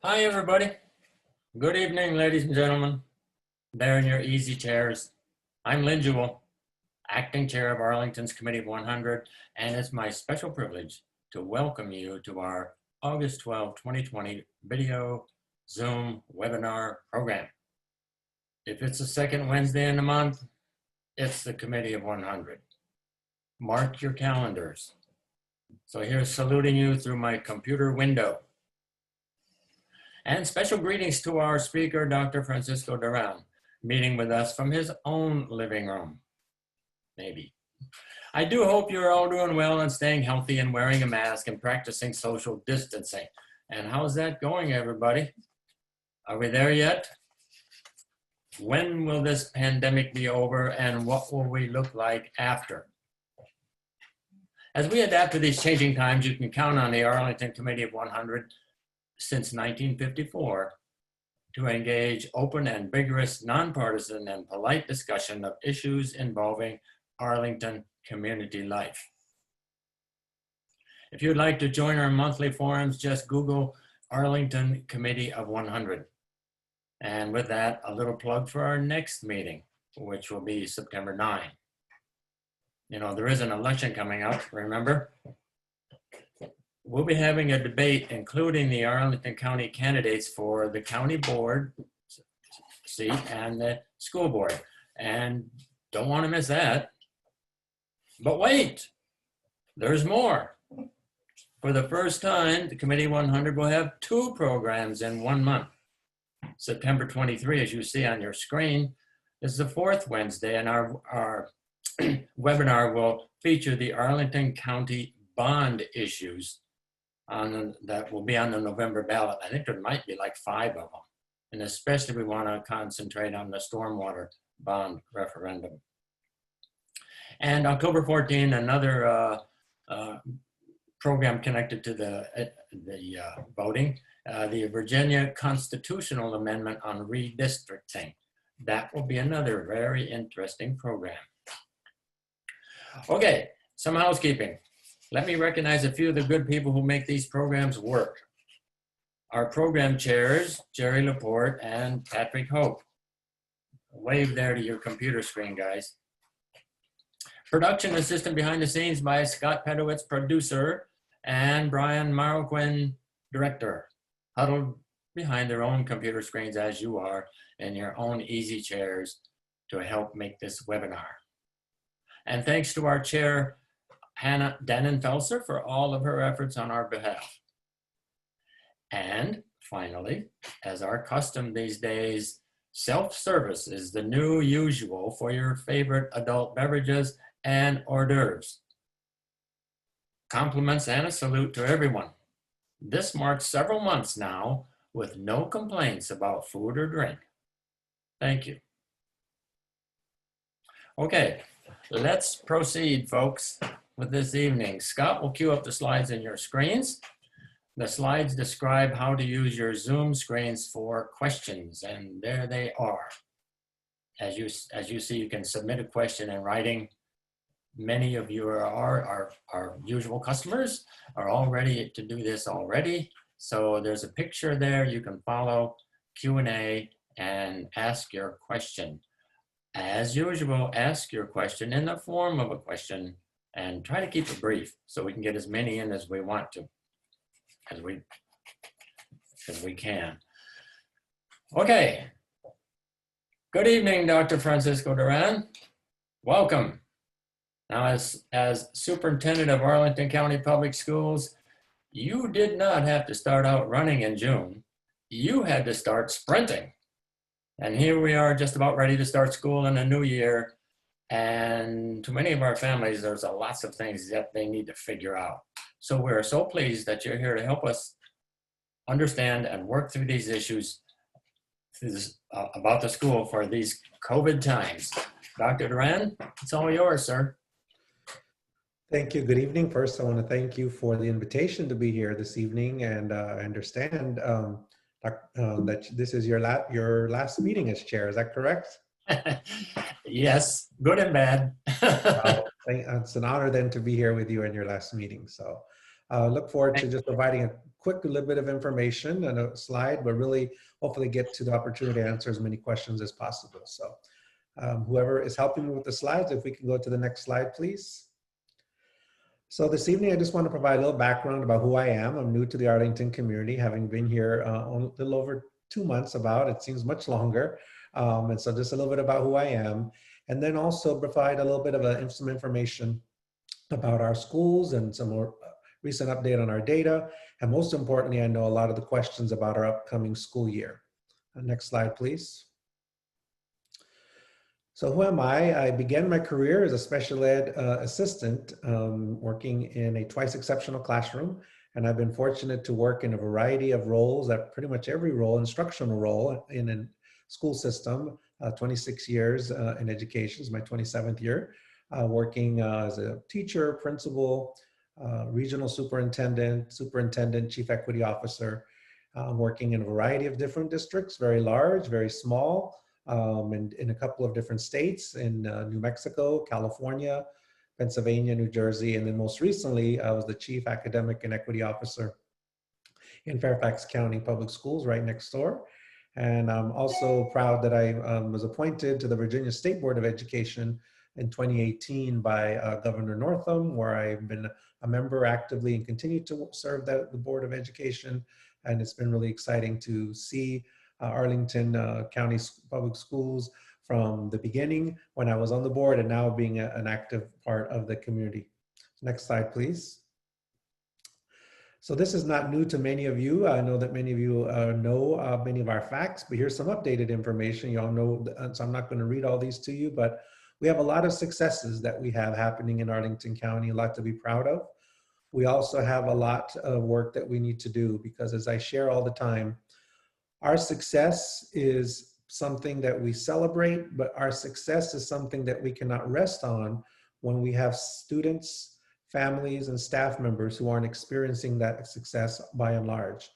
Hi, everybody. Good evening, ladies and gentlemen. There in your easy chairs. I'm Lynn Jewell, acting chair of Arlington's Committee of 100, and it's my special privilege to welcome you to our August 12, 2020 video Zoom webinar program. If it's the second Wednesday in the month, it's the Committee of 100. Mark your calendars. So here's saluting you through my computer window. And special greetings to our speaker, Dr. Francisco Duran, meeting with us from his own living room, maybe. I do hope you're all doing well and staying healthy and wearing a mask and practicing social distancing. And how's that going, everybody? Are we there yet? When will this pandemic be over and what will we look like after? As we adapt to these changing times, you can count on the Arlington Committee of 100 since 1954 to engage open and vigorous, nonpartisan and polite discussion of issues involving Arlington community life. If you'd like to join our monthly forums, just Google Arlington Committee of 100. And with that, a little plug for our next meeting, which will be September 9. You know, there is an election coming up, remember? We'll be having a debate, including the Arlington County candidates for the county board seat and the school board. And don't want to miss that. But wait, there's more. For the first time, the Committee 100 will have 2 programs in 1 month. September 23, as you see on your screen, is the 4th Wednesday, and our webinar will feature the Arlington County bond issues that will be on the November ballot. I think there might be like 5 of them. And especially we want to concentrate on the stormwater bond referendum. And October 14, another program connected to the voting, the Virginia Constitutional Amendment on Redistricting. That will be another very interesting program. Okay, some housekeeping. Let me recognize a few of the good people who make these programs work. Our program chairs, Jerry Laporte and Patrick Hope. Wave there to your computer screen, guys. Production assistant behind the scenes by Scott Pedowitz, producer, and Brian Marroquin, director, huddled behind their own computer screens as you are in your own easy chairs to help make this webinar. And thanks to our chair, Hannah Dannenfelser, for all of her efforts on our behalf. And finally, as our custom these days, self-service is the new usual for your favorite adult beverages and hors d'oeuvres. Compliments and a salute to everyone. This marks several months now with no complaints about food or drink. Thank you. Okay, let's proceed, folks, with this evening. Scott will cue up the slides in your screens. The slides describe how to use your Zoom screens for questions, and there they are. As you see, you can submit a question in writing. Many of you are our usual customers, are all ready to do this already. So there's a picture there. You can follow Q&A and ask your question. As usual, ask your question in the form of a question and try to keep it brief so we can get as many in as we want to, as we can. Okay. Good evening, Dr. Francisco Duran. Welcome. Now, as Superintendent of Arlington County Public Schools, you did not have to start out running in June. You had to start sprinting. And here we are just about ready to start school in a new year. And to many of our families, there's lots of things that they need to figure out. So we're so pleased that you're here to help us understand and work through these issues about the school for these COVID times. Dr. Duran, it's all yours, sir. Thank you. Good evening. First, I want to thank you for the invitation to be here this evening, and I understand that this is your last meeting as chair. Is that correct? Yes, good and bad. It's an honor then to be here with you in your last meeting. So look forward to just providing a quick little bit of information and a slide, but really hopefully get to the opportunity to answer as many questions as possible. So whoever is helping me with the slides, if we can go to the next slide, please. So this evening, I just want to provide a little background about who I am. I'm new to the Arlington community, having been here a little over 2 months about, it seems much longer. And so just a little bit about who I am, and then also provide a little bit of some information about our schools and some more recent update on our data. And most importantly, I know a lot of the questions about our upcoming school year. Next slide, please. So who am I? I began my career as a special ed assistant working in a twice exceptional classroom. And I've been fortunate to work in a variety of roles, at pretty much every role, instructional role in a school system, 26 years in education, is my 27th year, working as a teacher, principal, regional superintendent, chief equity officer, working in a variety of different districts, very large, very small, and in a couple of different states, in New Mexico, California, Pennsylvania, New Jersey, and then most recently, I was the chief academic and equity officer in Fairfax County Public Schools right next door. And I'm also proud that I was appointed to the Virginia State Board of Education in 2018 by Governor Northam, where I've been a member actively and continue to serve the Board of Education. And it's been really exciting to see Arlington County Public Schools from the beginning when I was on the board, and now being an active part of the community. Next slide, please. So this is not new to many of you. I know that many of you know many of our facts, but here's some updated information. You all know, so I'm not going to read all these to you, but we have a lot of successes that we have happening in Arlington County, a lot to be proud of. We also have a lot of work that we need to do, because as I share all the time, our success is something that we celebrate, but our success is something that we cannot rest on when we have students, families, and staff members who aren't experiencing that success by and large.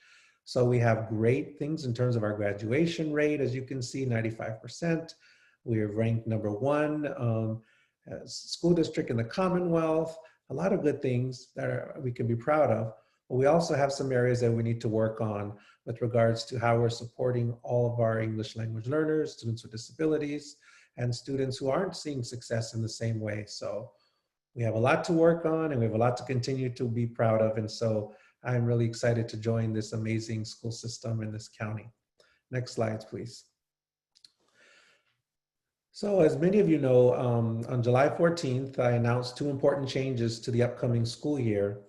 So we have great things in terms of our graduation rate, as you can see, 95%. We are ranked #1 school district in the Commonwealth. A lot of good things that we can be proud of. But we also have some areas that we need to work on with regards to how we're supporting all of our English language learners, students with disabilities, and students who aren't seeing success in the same way. So we have a lot to work on, and we have a lot to continue to be proud of. And so I'm really excited to join this amazing school system in this county. Next slides, please. So as many of you know, on July 14th, I announced 2 important changes to the upcoming school year.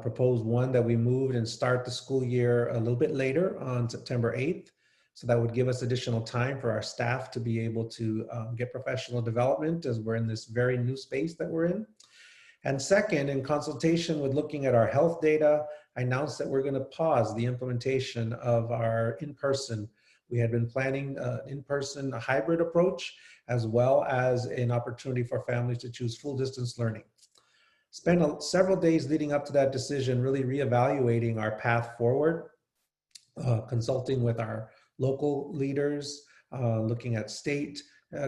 Proposed one that we moved and start the school year a little bit later on September 8th. So that would give us additional time for our staff to be able to get professional development, as we're in this very new space that we're in. And second, in consultation with looking at our health data I announced that we're going to pause the implementation of our in-person. We had been planning in-person hybrid approach, as well as an opportunity for families to choose full distance learning. Spent several days leading up to that decision, really reevaluating our path forward, consulting with our local leaders, looking at state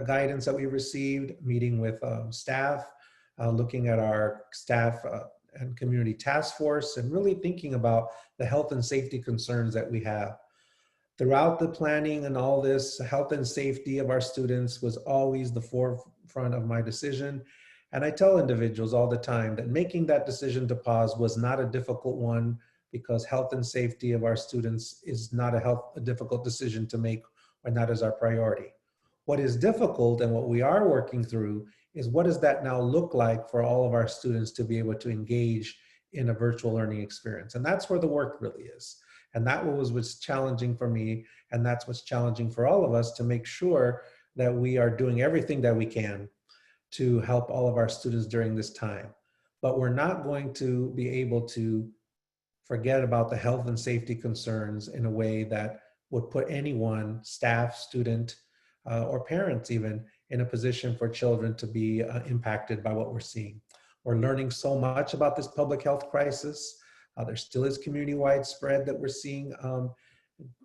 guidance that we received, meeting with staff, looking at our staff and community task force, and really thinking about the health and safety concerns that we have. Throughout the planning and all this, health and safety of our students was always the forefront of my decision. And I tell individuals all the time that making that decision to pause was not a difficult one, because health and safety of our students is not a difficult decision to make when that is our priority. What is difficult and what we are working through is, what does that now look like for all of our students to be able to engage in a virtual learning experience? And that's where the work really is. And that was what's challenging for me, and that's what's challenging for all of us, to make sure that we are doing everything that we can to help all of our students during this time. But we're not going to be able to forget about the health and safety concerns in a way that would put anyone, staff, student, or parents even, in a position for children to be impacted by what we're seeing. We're learning so much about this public health crisis. There still is community-wide spread that we're seeing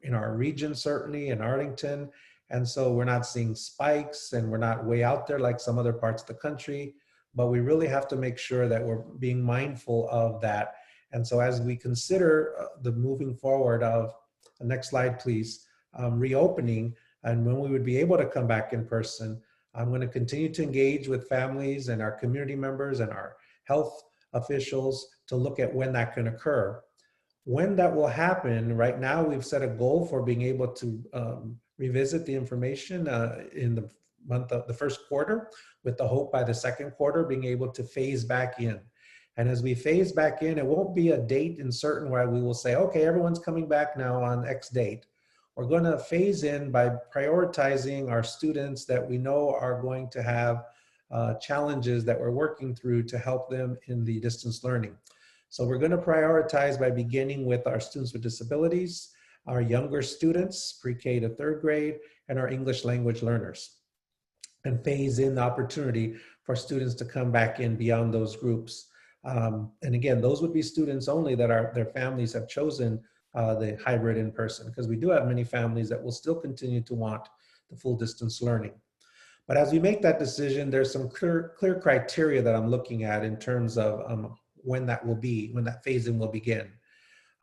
in our region, certainly in Arlington. And so we're not seeing spikes, and we're not way out there like some other parts of the country, but we really have to make sure that we're being mindful of that. And so as we consider the moving forward of, the next slide, please, reopening, and when we would be able to come back in person, I'm going to continue to engage with families and our community members and our health officials to look at when that can occur. When that will happen, right now we've set a goal for being able to revisit the information in the month of the first quarter, with the hope by the second quarter being able to phase back in. And as we phase back in, it won't be a date in certain where we will say, okay, everyone's coming back now on X date. We're going to phase in by prioritizing our students that we know are going to have challenges that we're working through to help them in the distance learning. So we're going to prioritize by beginning with our students with disabilities, our younger students, pre-K to third grade, and our English language learners, and phase in the opportunity for students to come back in beyond those groups. And again, those would be students only that their families have chosen the hybrid in person, because we do have many families that will still continue to want the full distance learning. But as we make that decision, there's some clear criteria that I'm looking at in terms of when that will be, when that phase-in will begin.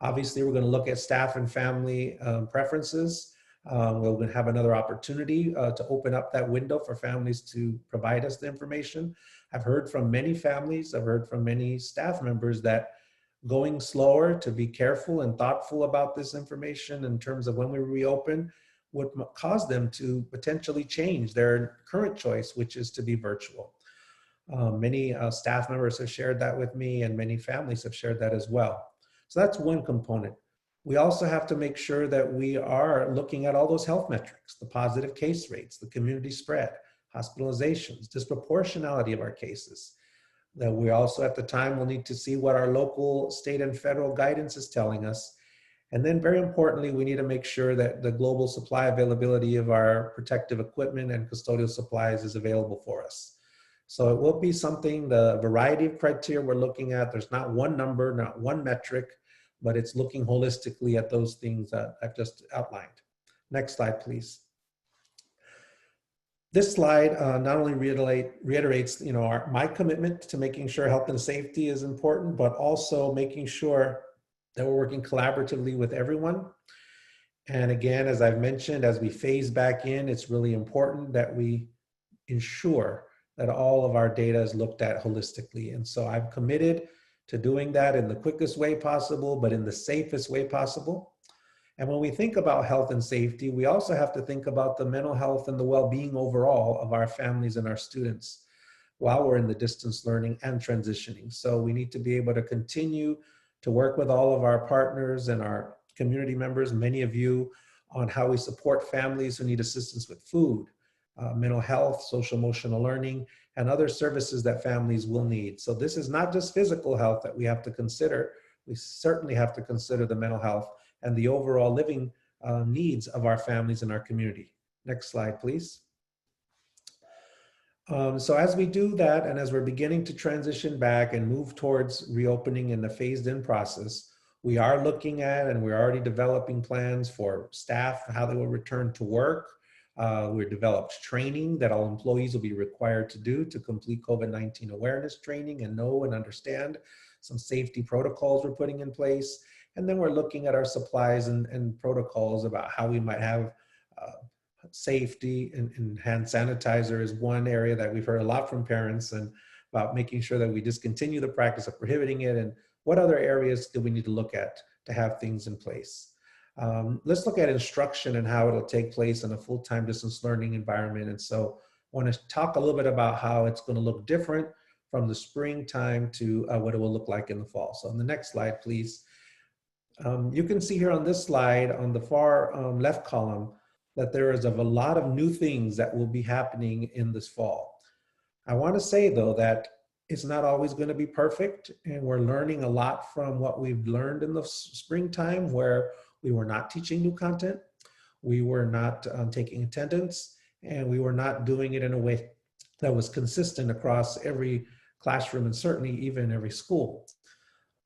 Obviously, we're going to look at staff and family preferences. We're going to have another opportunity to open up that window for families to provide us the information. I've heard from many families, I've heard from many staff members that going slower, to be careful and thoughtful about this information in terms of when we reopen, would cause them to potentially change their current choice, which is to be virtual. Many staff members have shared that with me, and many families have shared that as well. So that's one component. We also have to make sure that we are looking at all those health metrics, the positive case rates, the community spread, hospitalizations, disproportionality of our cases. That we also at the time will need to see what our local, state, and federal guidance is telling us. And then very importantly, we need to make sure that the global supply availability of our protective equipment and custodial supplies is available for us. So it will be something, the variety of criteria we're looking at, there's not one number, not one metric, but it's looking holistically at those things that I've just outlined. Next slide, please. This slide not only reiterates, my commitment to making sure health and safety is important, but also making sure that we're working collaboratively with everyone. And again, as I've mentioned, as we phase back in, it's really important that we ensure that all of our data is looked at holistically. And so I've committed to doing that in the quickest way possible, but in the safest way possible. And when we think about health and safety, we also have to think about the mental health and the well-being overall of our families and our students while we're in the distance learning and transitioning. So we need to be able to continue to work with all of our partners and our community members, many of you, on how we support families who need assistance with food, mental health, social emotional learning, and other services that families will need. So this is not just physical health that we have to consider, we certainly have to consider the mental health and the overall living needs of our families and our community. Next slide, please. So as we do that, and as we're beginning to transition back and move towards reopening in the phased-in process, we are looking at, and we're already developing plans for staff, how they will return to work. We've developed training that all employees will be required to do to complete COVID-19 awareness training and know and understand some safety protocols we're putting in place. And then we're looking at our supplies and protocols about how we might have safety, and hand sanitizer is one area that we've heard a lot from parents, and about making sure that we discontinue the practice of prohibiting it, and what other areas do we need to look at to have things in place. Let's look at instruction and how it'll take place in a full-time distance learning environment. And so I want to talk a little bit about how it's going to look different from the springtime to what it will look like in the fall. So on the next slide, please. You can see here on this slide on the far left column that there is a lot of new things that will be happening in this fall. I want to say though that it's not always going to be perfect, and we're learning a lot from what we've learned in the springtime, where we were not teaching new content, we were not taking attendance, and we were not doing it in a way that was consistent across every classroom and certainly even every school.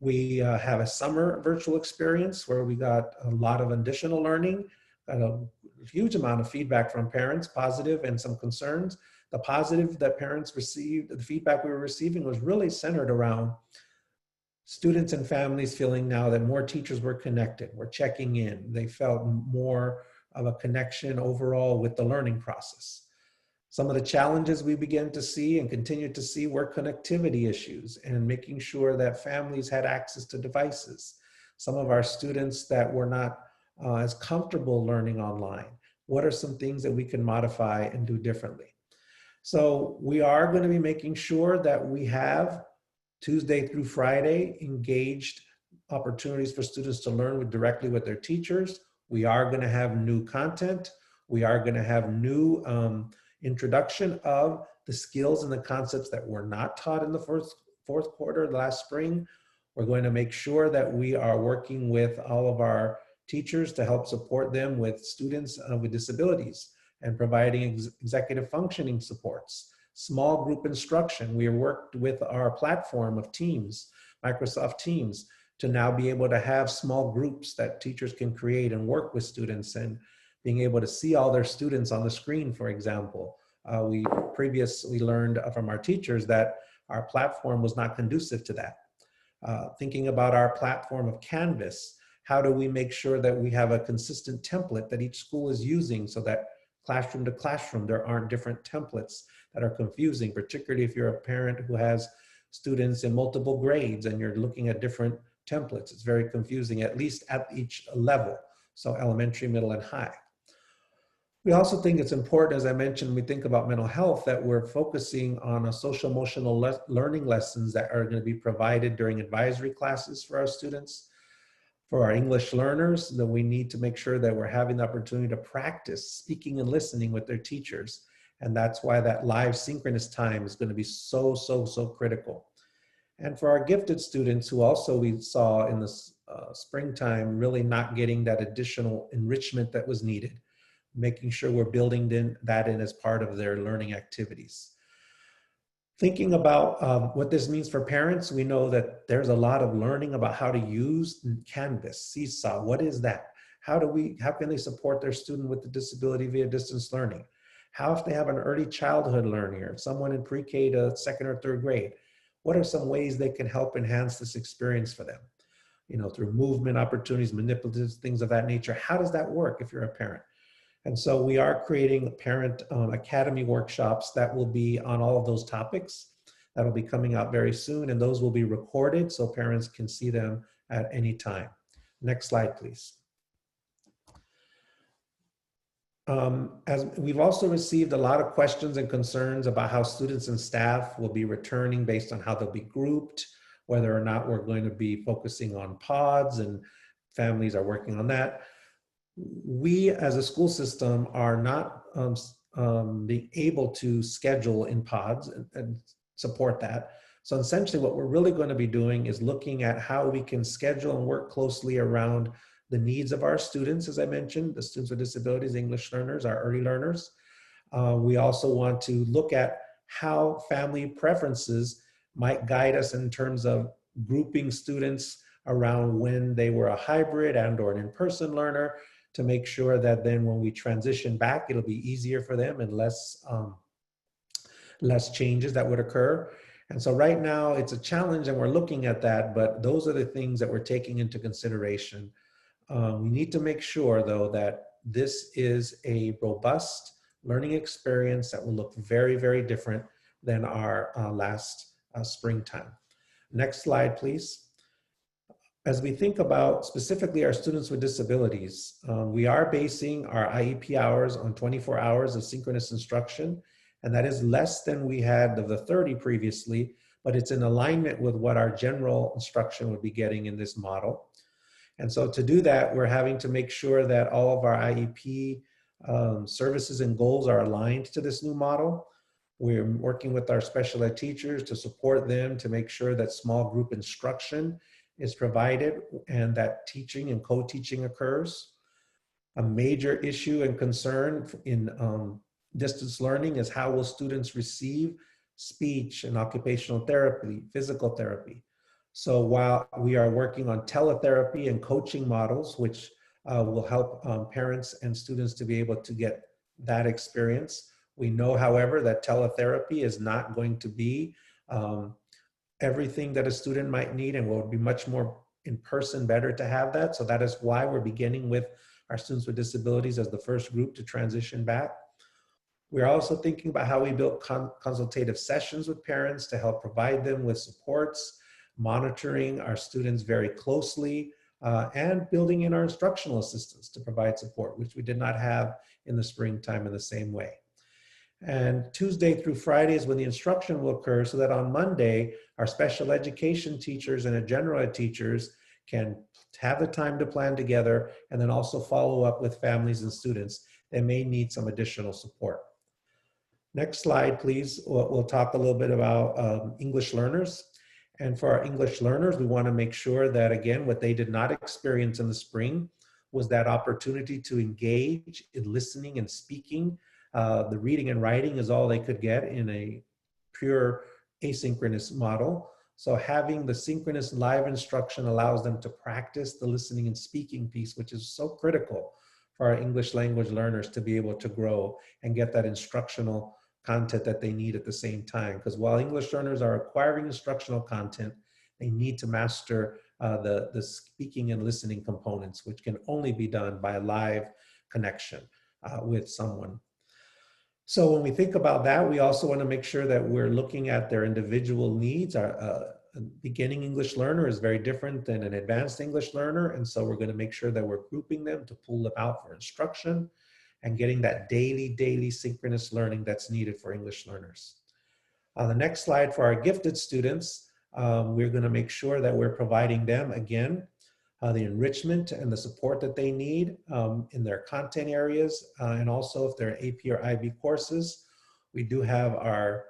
We have a summer virtual experience where we got a lot of additional learning, a huge amount of feedback from parents, positive and some concerns. The positive that parents received, the feedback we were receiving was really centered around students and families feeling now that more teachers were connected, were checking in. They felt more of a connection overall with the learning process. Some of the challenges we began to see and continue to see were connectivity issues and making sure that families had access to devices. Some of our students that were not as comfortable learning online. What are some things that we can modify and do differently? So we are going to be making sure that we have Tuesday through Friday engaged opportunities for students to learn directly with their teachers. We are going to have new content. We are going to have new introduction of the skills and the concepts that were not taught in the fourth quarter last spring. We're going to make sure that we are working with all of our teachers to help support them with students with disabilities and providing executive functioning supports, small group instruction. We worked with our platform of Teams, Microsoft Teams, to now be able to have small groups that teachers can create and work with students, and being able to see all their students on the screen, for example. We previously learned from our teachers that our platform was not conducive to that. Thinking about our platform of Canvas, how do we make sure that we have a consistent template that each school is using so that classroom to classroom, there aren't different templates that are confusing, particularly if you're a parent who has students in multiple grades and you're looking at different templates. It's very confusing, at least at each level. So elementary, middle, and high. We also think it's important, as I mentioned, we think about mental health, that we're focusing on a social emotional learning lessons that are going to be provided during advisory classes for our students. For our English learners, that we need to make sure that we're having the opportunity to practice speaking and listening with their teachers. And that's why that live synchronous time is going to be so critical. And for our gifted students, who also we saw in the springtime really not getting that additional enrichment that was needed, making sure we're building that in as part of their learning activities. Thinking about what this means for parents, we know that there's a lot of learning about how to use Canvas, Seesaw. What is that? How can they support their student with the disability via distance learning? How if they have an early childhood learner, someone in pre-K to second or third grade, what are some ways they can help enhance this experience for them? You know, through movement opportunities, manipulative things of that nature. How does that work if you're a parent? And so we are creating parent academy workshops that will be on all of those topics. That'll be coming out very soon, and those will be recorded so parents can see them at any time. Next slide, please. As we've also received a lot of questions and concerns about how students and staff will be returning based on how they'll be grouped, whether or not we're going to be focusing on pods, and families are working on that. We as a school system are not being able to schedule in pods and support that. So essentially what we're really going to be doing is looking at how we can schedule and work closely around the needs of our students, as I mentioned, the students with disabilities, English learners, our early learners. We also want to look at how family preferences might guide us in terms of grouping students around when they were a hybrid and or an in-person learner, to make sure that then when we transition back, it'll be easier for them and less changes that would occur. And so right now it's a challenge and we're looking at that, but those are the things that we're taking into consideration. We need to make sure though that this is a robust learning experience that will look very, very different than our last springtime. Next slide, please. As we think about specifically our students with disabilities, we are basing our IEP hours on 24 hours of synchronous instruction, and that is less than we had of the 30 previously, but it's in alignment with what our general instruction would be getting in this model. And so to do that, we're having to make sure that all of our IEP services and goals are aligned to this new model. We're working with our special ed teachers to support them to make sure that small group instruction is provided and that teaching and co-teaching occurs. A major issue and concern in distance learning is how will students receive speech and occupational therapy, physical therapy. So while we are working on teletherapy and coaching models, which will help parents and students to be able to get that experience, we know, however, that teletherapy is not going to be everything that a student might need, and will be much more in person better to have that. So that is why we're beginning with our students with disabilities as the first group to transition back. We're also thinking about how we build consultative sessions with parents to help provide them with supports, monitoring our students very closely, and building in our instructional assistants to provide support, which we did not have in the springtime in the same way. And Tuesday through Friday is when the instruction will occur, so that on Monday, our special education teachers and our general ed teachers can have the time to plan together and then also follow up with families and students that may need some additional support. Next slide, please. We'll talk a little bit about English learners. And for our English learners, we want to make sure that, again, what they did not experience in the spring was that opportunity to engage in listening and speaking. The reading and writing is all they could get in a pure asynchronous model. So having the synchronous live instruction allows them to practice the listening and speaking piece, which is so critical for our English language learners to be able to grow and get that instructional content that they need at the same time. Because while English learners are acquiring instructional content, they need to master the speaking and listening components, which can only be done by a live connection with someone. So when we think about that, we also want to make sure that we're looking at their individual needs. Our beginning English learner is very different than an advanced English learner. And so we're going to make sure that we're grouping them to pull them out for instruction and getting that daily synchronous learning that's needed for English learners. On the next slide, for our gifted students, we're going to make sure that we're providing them, again, the enrichment and the support that they need in their content areas, and also if they're AP or IB courses. We do have our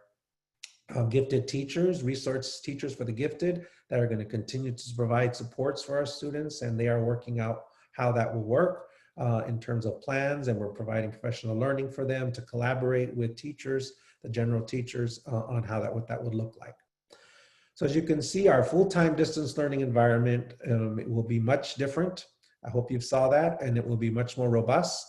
gifted teachers, resource teachers for the gifted, that are going to continue to provide supports for our students, and they are working out how that will work in terms of plans, and we're providing professional learning for them to collaborate with teachers, the general teachers, on how what that would look like. So as you can see, our full-time distance learning environment, it will be much different. I hope you saw that, and it will be much more robust,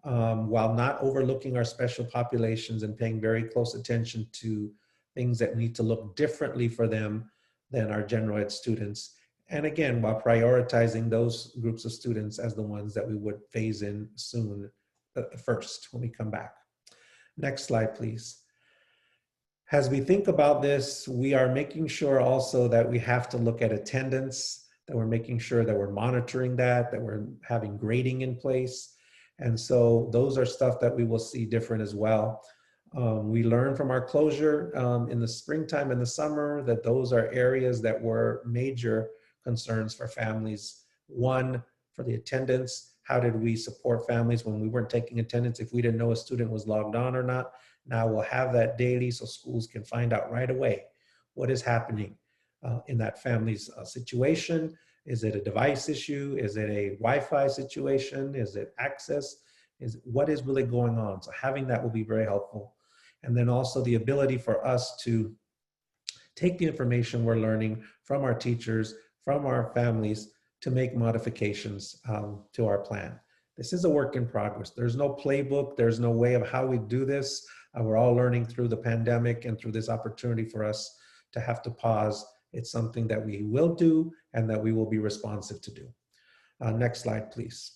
while not overlooking our special populations and paying very close attention to things that need to look differently for them than our general ed students. And again, while prioritizing those groups of students as the ones that we would phase in soon first when we come back. Next slide, please. As we think about this, we are making sure also that we have to look at attendance, that we're making sure that we're monitoring that we're having grading in place. And so those are stuff that we will see different as well. We learned from our closure in the springtime and the summer that those are areas that were major concerns for families. One, for the attendance. How did we support families when we weren't taking attendance if we didn't know a student was logged on or not? Now we'll have that daily so schools can find out right away what is happening in that family's situation. Is it a device issue? Is it a Wi-Fi situation? Is it access? What is really going on? So having that will be very helpful. And then also the ability for us to take the information we're learning from our teachers, from our families, to make modifications to our plan. This is a work in progress. There's no playbook. There's no way of how we do this. We're all learning through the pandemic and through this opportunity for us to have to pause. It's something that we will do and that we will be responsive to do. Next slide, please.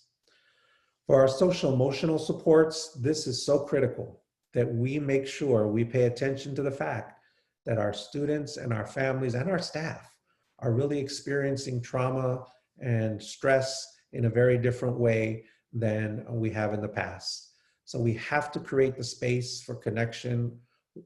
For our social emotional supports, this is so critical that we make sure we pay attention to the fact that our students and our families and our staff are really experiencing trauma and stress in a very different way than we have in the past. So we have to create the space for connection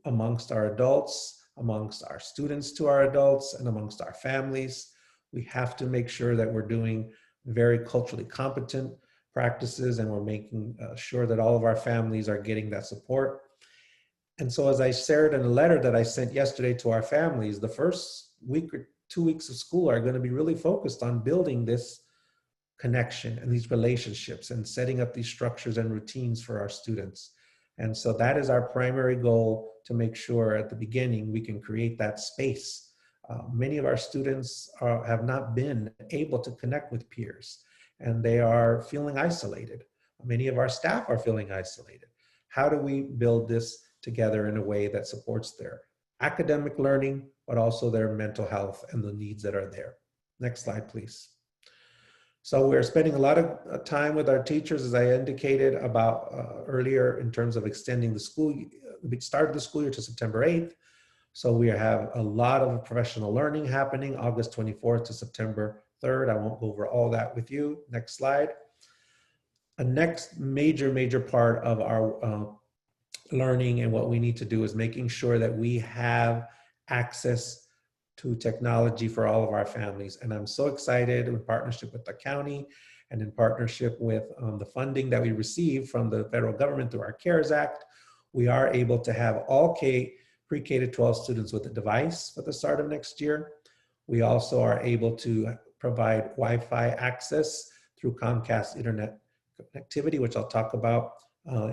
amongst our adults, amongst our students to our adults, and amongst our families. We have to make sure that we're doing very culturally competent practices, and we're making sure that all of our families are getting that support. And so as I shared in a letter that I sent yesterday to our families, the first week or 2 weeks of school are going to be really focused on building this connection and these relationships and setting up these structures and routines for our students. And so that is our primary goal, to make sure at the beginning we can create that space. Many of our students have not been able to connect with peers, and they are feeling isolated. Many of our staff are feeling isolated. How do we build this together in a way that supports their academic learning, but also their mental health and the needs that are there? Next slide, please. So we're spending a lot of time with our teachers, as I indicated about earlier, in terms of extending the start of the school year to September 8th. So we have a lot of professional learning happening August 24th to September 3rd. I won't go over all that with you. Next slide. A next major part of our learning and what we need to do is making sure that we have access to technology for all of our families. And I'm so excited, in partnership with the county and in partnership with the funding that we receive from the federal government through our CARES Act, we are able to have all pre-K to 12 students with a device at the start of next year. We also are able to provide Wi-Fi access through Comcast internet connectivity, which I'll talk about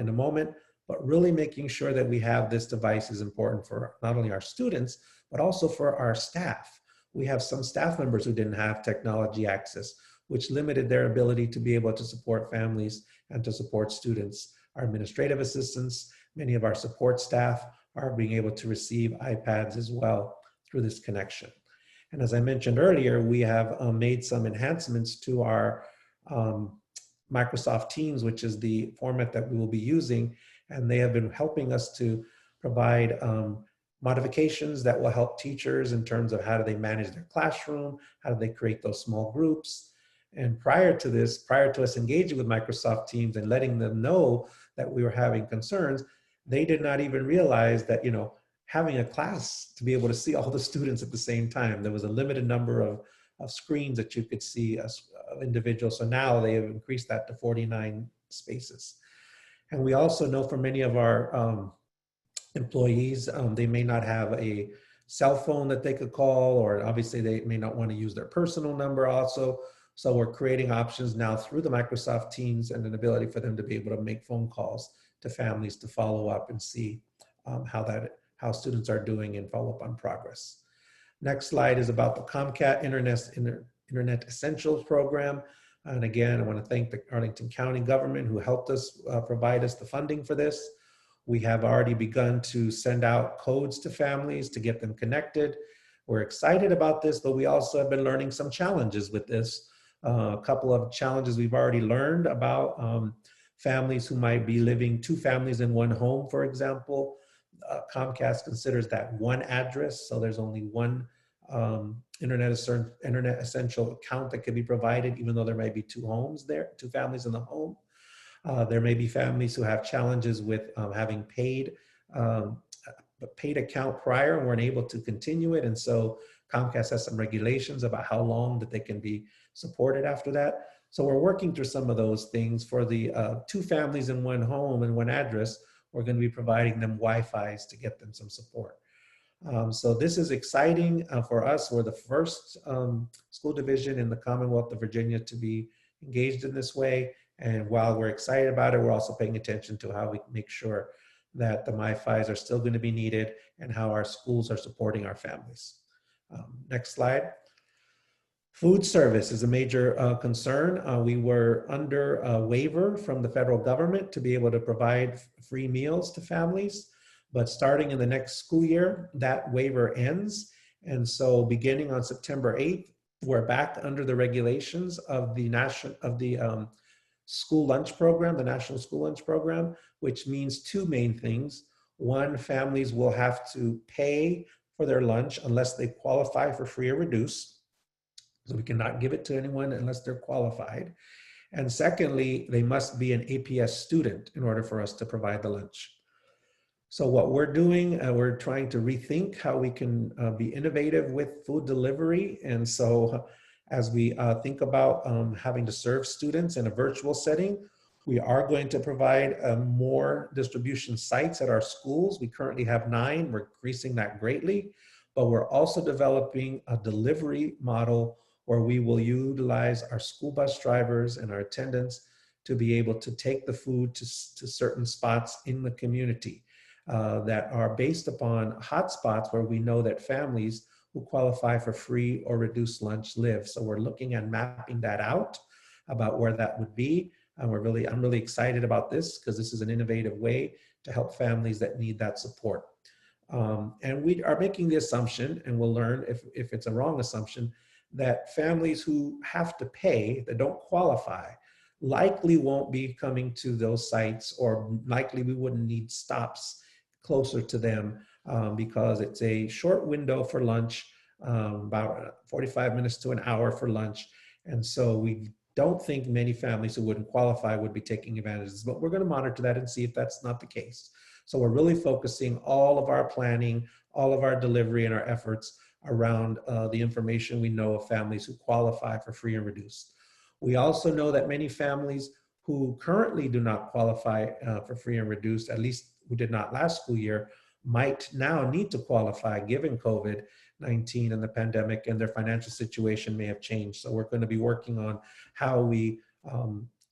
in a moment. But really making sure that we have this device is important for not only our students, but also for our staff. We have some staff members who didn't have technology access, which limited their ability to be able to support families and to support students. Our administrative assistants, many of our support staff are being able to receive iPads as well through this connection. And as I mentioned earlier, we have made some enhancements to our Microsoft Teams, which is the format that we will be using. And they have been helping us to provide modifications that will help teachers in terms of how do they manage their classroom, how do they create those small groups. And prior to this, prior to us engaging with Microsoft Teams and letting them know that we were having concerns, they did not even realize that, having a class to be able to see all the students at the same time, there was a limited number of screens that you could see as individuals. So now they have increased that to 49 spaces. And we also know from many of our employees, they may not have a cell phone that they could call, or obviously they may not want to use their personal number also. So we're creating options now through the Microsoft Teams and an ability for them to be able to make phone calls to families to follow up and see how students are doing and follow up on progress. Next slide is about the Comcast Internet Essentials program. And again, I want to thank the Arlington County government who helped us provide us the funding for this. We have already begun to send out codes to families to get them connected. We're excited about this, but we also have been learning some challenges with this. A couple of challenges we've already learned about families who might be living two families in one home, for example. Comcast considers that one address, so there's only one Internet Essential account that could be provided, even though there might be two homes there, two families in the home. There may be families who have challenges with having paid account prior and weren't able to continue it. And so Comcast has some regulations about how long that they can be supported after that. So we're working through some of those things. For the two families in one home and one address, we're going to be providing them Wi-Fi's to get them some support. So this is exciting for us. We're the first school division in the Commonwealth of Virginia to be engaged in this way. And while we're excited about it, we're also paying attention to how we make sure that the MiFis are still going to be needed and how our schools are supporting our families. Next slide. Food service is a major concern. We were under a waiver from the federal government to be able to provide free meals to families. But starting in the next school year, that waiver ends. And so beginning on September 8th, we're back under the regulations of the school lunch program, the National School Lunch Program, which means two main things. One, families will have to pay for their lunch unless they qualify for free or reduced. So we cannot give it to anyone unless they're qualified. And secondly, they must be an APS student in order for us to provide the lunch. So what we're doing, we're trying to rethink how we can be innovative with food delivery. And so as we think about having to serve students in a virtual setting, we are going to provide more distribution sites at our schools. We currently have 9, we're increasing that greatly, but we're also developing a delivery model where we will utilize our school bus drivers and our attendants to be able to take the food to certain spots in the community that are based upon hotspots where we know that families who qualify for free or reduced lunch live. So we're looking at mapping that out about where that would be. And I'm really excited about this because this is an innovative way to help families that need that support. And we are making the assumption, and we'll learn if it's a wrong assumption, that families who have to pay, that don't qualify, likely won't be coming to those sites, or likely we wouldn't need stops closer to them because it's a short window for lunch, about 45 minutes to an hour for lunch. And so we don't think many families who wouldn't qualify would be taking advantage of this, but we're going to monitor that and see if that's not the case. So we're really focusing all of our planning, all of our delivery and our efforts around the information we know of families who qualify for free and reduced. We also know that many families who currently do not qualify for free and reduced, at least who did not last school year, might now need to qualify given COVID-19 and the pandemic, and their financial situation may have changed. So we're going to be working on how we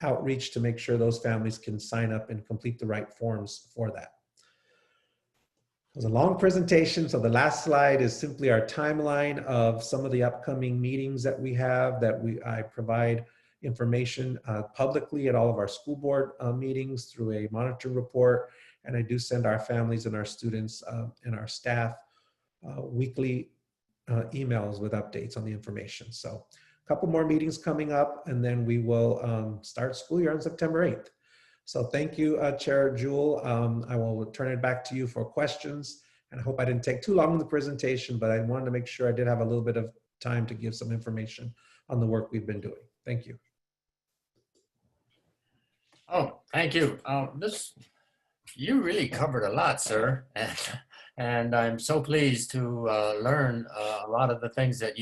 outreach to make sure those families can sign up and complete the right forms for that. It was a long presentation, so the last slide is simply our timeline of some of the upcoming meetings that we have, I provide information publicly at all of our school board meetings through a monitor report, and I do send our families and our students and our staff weekly emails with updates on the information. So a couple more meetings coming up, and then we will start school year on September 8th. So thank you, Chair Jewell. I will turn it back to you for questions. And I hope I didn't take too long in the presentation, but I wanted to make sure I did have a little bit of time to give some information on the work we've been doing. Thank you. Oh, thank you. You really covered a lot, sir. And I'm so pleased to learn a lot of the things that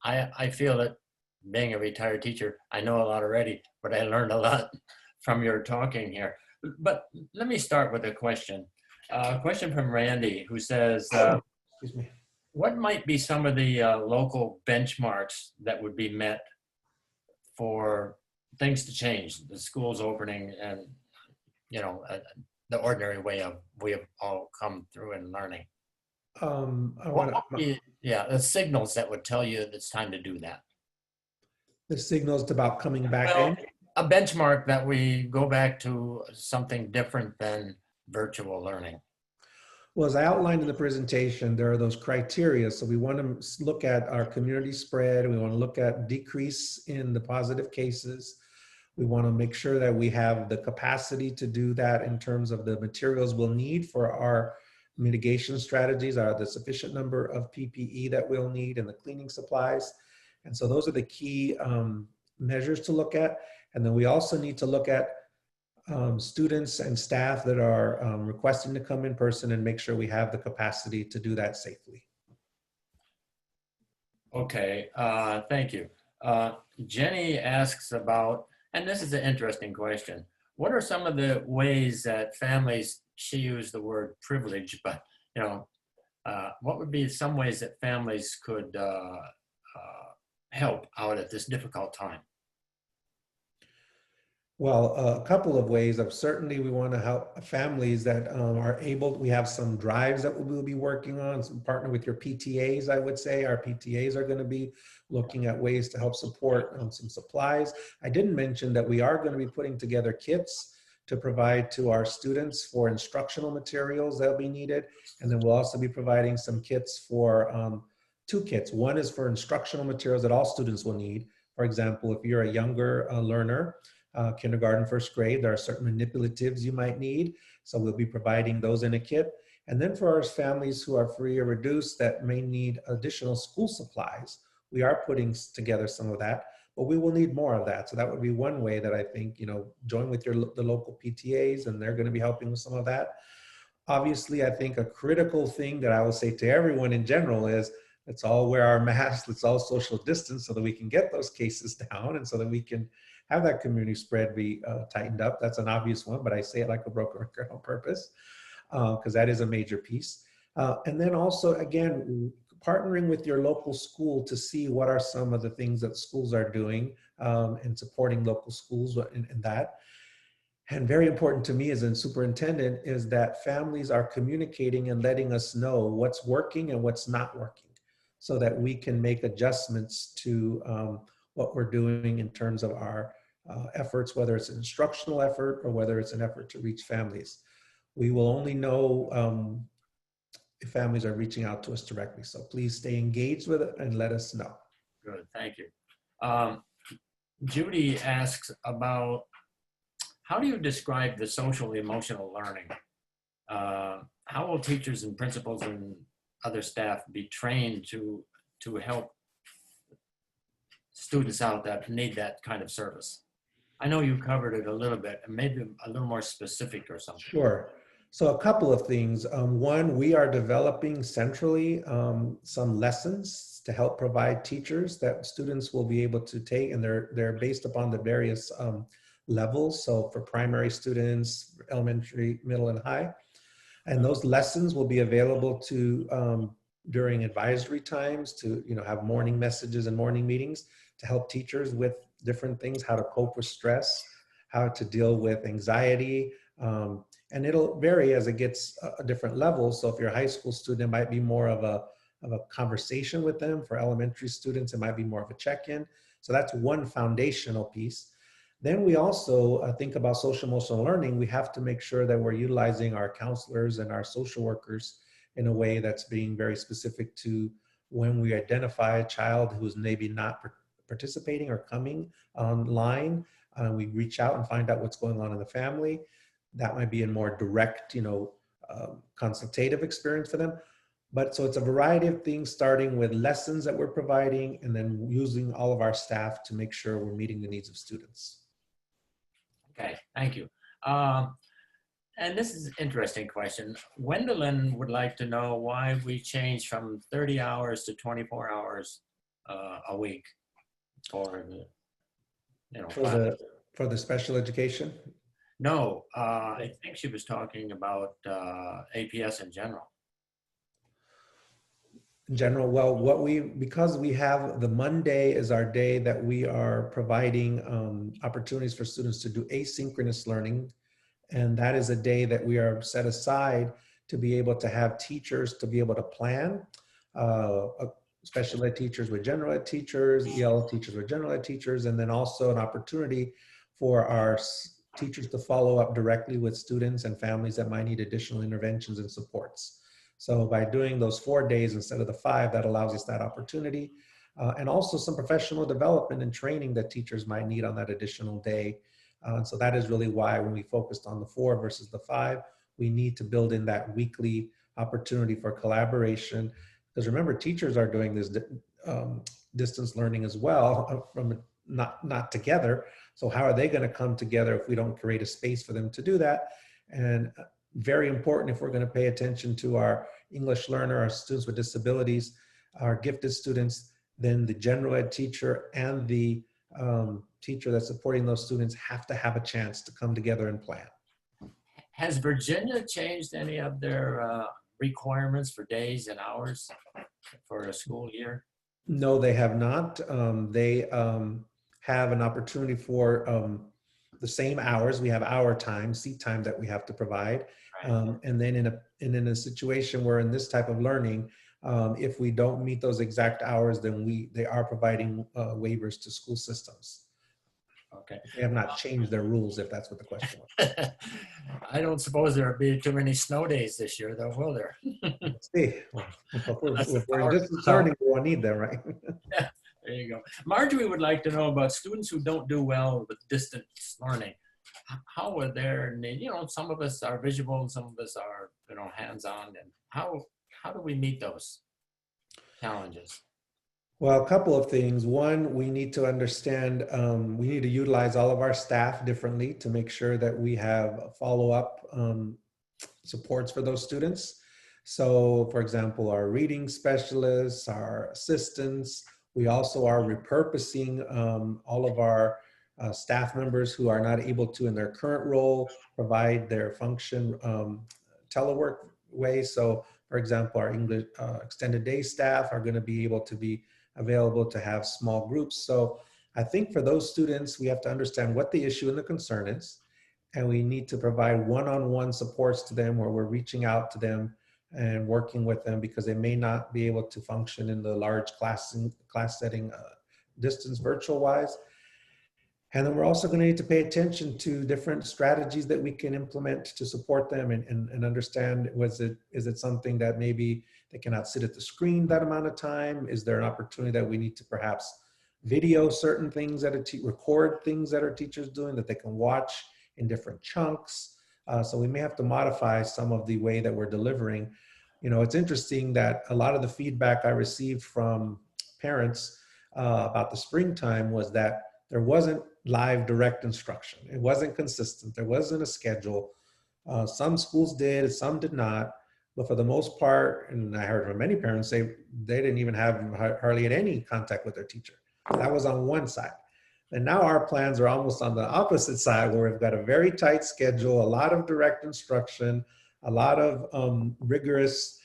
I feel that being a retired teacher, I know a lot already, but I learned a lot from your talking here. But let me start with a question. A question from Randy, who says, Excuse me. what might be some of the local benchmarks that would be met for things to change, the schools opening, and the ordinary way we have all come through in learning? The signals that would tell you it's time to do that. The signals about coming back in? A benchmark that we go back to something different than virtual learning. Well, as I outlined in the presentation, there are those criteria. So we want to look at our community spread. We want to look at decrease in the positive cases. We want to make sure that we have the capacity to do that in terms of the materials we'll need for our mitigation strategies, are the sufficient number of PPE that we'll need and the cleaning supplies. And so those are the key measures to look at. And then we also need to look at students and staff that are requesting to come in person and make sure we have the capacity to do that safely. Okay, thank you. Jenny asks about, and this is an interesting question, what are some of the ways that families, she used the word privilege, but what would be some ways that families could help out at this difficult time? Well, a couple of ways of certainly we want to help families that are able, we have some drives that we'll be working on, some partner with your PTAs, I would say. Our PTAs are going to be looking at ways to help support some supplies. I didn't mention that we are going to be putting together kits to provide to our students for instructional materials that'll be needed. And then we'll also be providing some kits for, two kits. One is for instructional materials that all students will need. For example, if you're a younger learner, kindergarten, first grade, there are certain manipulatives you might need. So we'll be providing those in a kit. And then for our families who are free or reduced that may need additional school supplies, we are putting together some of that, but we will need more of that. So that would be one way that I think, join with the local PTAs, and they're going to be helping with some of that. Obviously, I think a critical thing that I will say to everyone in general is, let's all wear our masks, let's all social distance so that we can get those cases down and so that we can have that community spread be tightened up. That's an obvious one, but I say it like a broken record on purpose because that is a major piece. And then also, again, partnering with your local school to see what are some of the things that schools are doing and supporting local schools in that. And very important to me as a superintendent is that families are communicating and letting us know what's working and what's not working so that we can make adjustments to what we're doing in terms of our efforts, whether it's an instructional effort or whether it's an effort to reach families. We will only know if families are reaching out to us directly. So please stay engaged with it and let us know. Good, thank you. Judy asks about, how do you describe the social emotional learning? How will teachers and principals and other staff be trained to help students out that need that kind of service? I know you covered it a little bit, and maybe a little more specific or something. Sure. So a couple of things. One, we are developing centrally some lessons to help provide teachers that students will be able to take, and they're based upon the various levels. So for primary students, elementary, middle, and high. And those lessons will be available to during advisory times to have morning messages and morning meetings to help teachers with different things, how to cope with stress, how to deal with anxiety. And it'll vary as it gets a different level. So if you're a high school student, it might be more of a conversation with them. For elementary students, it might be more of a check-in. So that's one foundational piece. Then we also think about social emotional learning. We have to make sure that we're utilizing our counselors and our social workers in a way that's being very specific to when we identify a child who's maybe not participating or coming online. We reach out and find out what's going on in the family. That might be a more direct, consultative experience for them. But so it's a variety of things, starting with lessons that we're providing and then using all of our staff to make sure we're meeting the needs of students. Okay, thank you. And this is an interesting question. Gwendolyn would like to know why we changed from 30 hours to 24 hours a week for the, for the special education. No, I think she was talking about APS in general. In general, well, because we have the Monday is our day that we are providing opportunities for students to do asynchronous learning. And that is a day that we are set aside to be able to have teachers to be able to plan, special ed teachers with general ed teachers, EL teachers with general ed teachers, and then also an opportunity for our teachers to follow up directly with students and families that might need additional interventions and supports. So by doing those 4 days instead of the 5, that allows us that opportunity. And also some professional development and training that teachers might need on that additional day. So that is really why when we focused on the 4 versus the 5, we need to build in that weekly opportunity for collaboration. Because remember, teachers are doing this distance learning as well, from not together. So how are they going to come together if we don't create a space for them to do that? And very important, if we're going to pay attention to our English learner, our students with disabilities, our gifted students, then the general ed teacher and the teacher that's supporting those students have to have a chance to come together and plan. Has Virginia changed any of their requirements for days and hours for a school year? No, they have not. They have an opportunity for the same hours. We have our time, seat time that we have to provide. Right. And then in a situation where in this type of learning, if we don't meet those exact hours, then they are providing waivers to school systems. Okay. They have not changed their rules, if that's what the question was. I don't suppose there'll be too many snow days this year, though, will there? Let's see. Well, Unless if the we're in power distance goes out. learning, we won't need them, right? There you go. Marjorie would like to know about students who don't do well with distance learning. How are their, some of us are visual and some of us are, hands-on, and how do we meet those challenges? Well, a couple of things. One, we need to understand, we need to utilize all of our staff differently to make sure that we have follow-up supports for those students. So, for example, our reading specialists, our assistants, we also are repurposing all of our staff members who are not able to, in their current role, provide their function telework way. So, for example, our English extended day staff are going to be able to be available to have small groups. So I think for those students, we have to understand what the issue and the concern is, and we need to provide one-on-one supports to them where we're reaching out to them and working with them because they may not be able to function in the large class setting distance virtual wise. And then we're also going to need to pay attention to different strategies that we can implement to support them and understand, is it something that maybe they cannot sit at the screen that amount of time? Is there an opportunity that we need to perhaps video certain things that record things that our teachers doing that they can watch in different chunks? So we may have to modify some of the way that we're delivering. It's interesting that a lot of the feedback I received from parents about the springtime was that there wasn't live direct instruction. It wasn't consistent. There wasn't a schedule. Some schools did, some did not. But for the most part, and I heard from many parents say they didn't even have hardly any contact with their teacher. That was on one side. And now our plans are almost on the opposite side where we've got a very tight schedule, a lot of direct instruction, a lot of rigorous,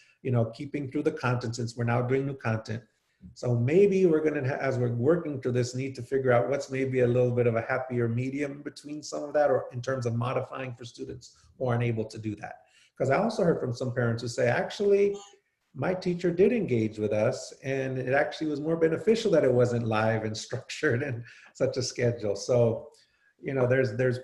keeping through the content since we're now doing new content. So maybe we're going to, as we're working through this, need to figure out what's maybe a little bit of a happier medium between some of that, or in terms of modifying for students who aren't able to do that. Because I also heard from some parents who say, actually, my teacher did engage with us and it actually was more beneficial that it wasn't live and structured and such a schedule. So, there's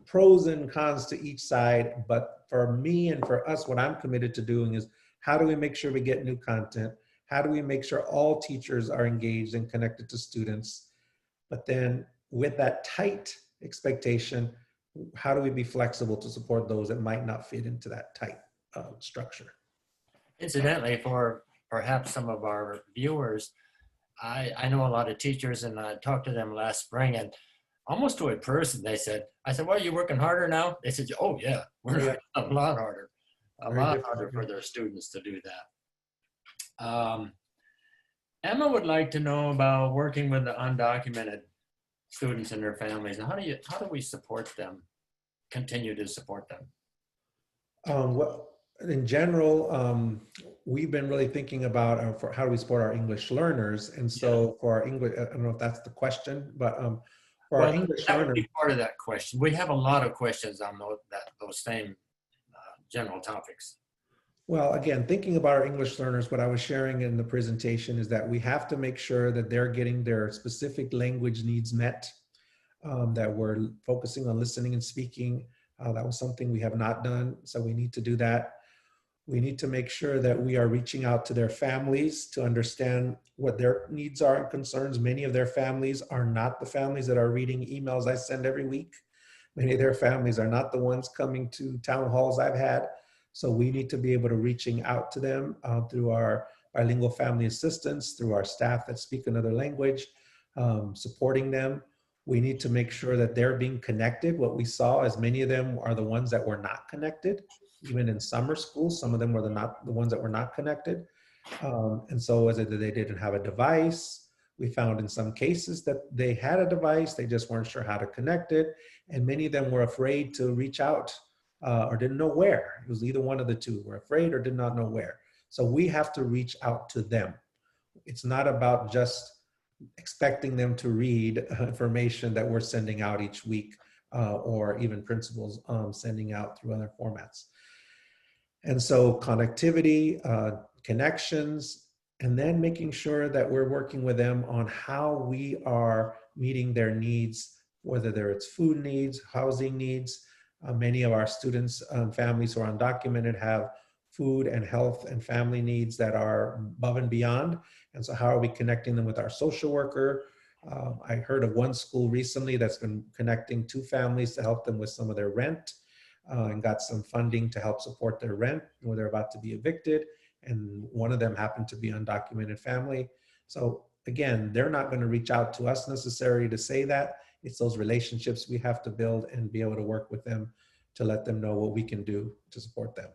pros and cons to each side, but for me and for us, what I'm committed to doing is how do we make sure we get new content? How do we make sure all teachers are engaged and connected to students? But then with that tight expectation, how do we be flexible to support those that might not fit into that tight structure? Incidentally, for perhaps some of our viewers, I know a lot of teachers, and I talked to them last spring, and almost to a person, I said, well, you working harder now? They said, oh yeah, we're a lot harder, for their students to do that. Emma would like to know about working with the undocumented students and their families. And how do we support them, continue to support them? Well, in general, we've been really thinking about for how do we support our English learners. And so for our English, I don't know if that's the question, but for our English that learners. would be part of that question. We have a lot of questions on those same general topics. Well, again, thinking about our English learners, what I was sharing in the presentation is that we have to make sure that they're getting their specific language needs met, that we're focusing on listening and speaking. That was something we have not done, so we need to do that. We need to make sure that we are reaching out to their families to understand what their needs are and concerns. Many of their families are not the families that are reading emails I send every week. Many of their families are not the ones coming to town halls I've had. So we need to be able to reaching out to them through our bilingual family assistants, through our staff that speak another language, supporting them. We need to make sure that they're being connected. What we saw is many of them are the ones that were not connected. Even in summer school, some of them were the ones that were not connected. And so was it that they didn't have a device? We found in some cases that they had a device, they just weren't sure how to connect it. And many of them were afraid to reach out or didn't know where. It was either one of the two. Were afraid or did not know where. So we have to reach out to them. It's not about just expecting them to read information that we're sending out each week, or even principals sending out through other formats. And so connectivity, connections, and then making sure that we're working with them on how we are meeting their needs, whether it's food needs, housing needs. Many of our students, families who are undocumented have food and health and family needs that are above and beyond. And so how are we connecting them with our social worker? I heard of one school recently that's been connecting two families to help them with some of their rent, and got some funding to help support their rent where they're about to be evicted. And one of them happened to be undocumented family. So again, they're not going to reach out to us necessarily to say that. It's those relationships we have to build and be able to work with them to let them know what we can do to support them.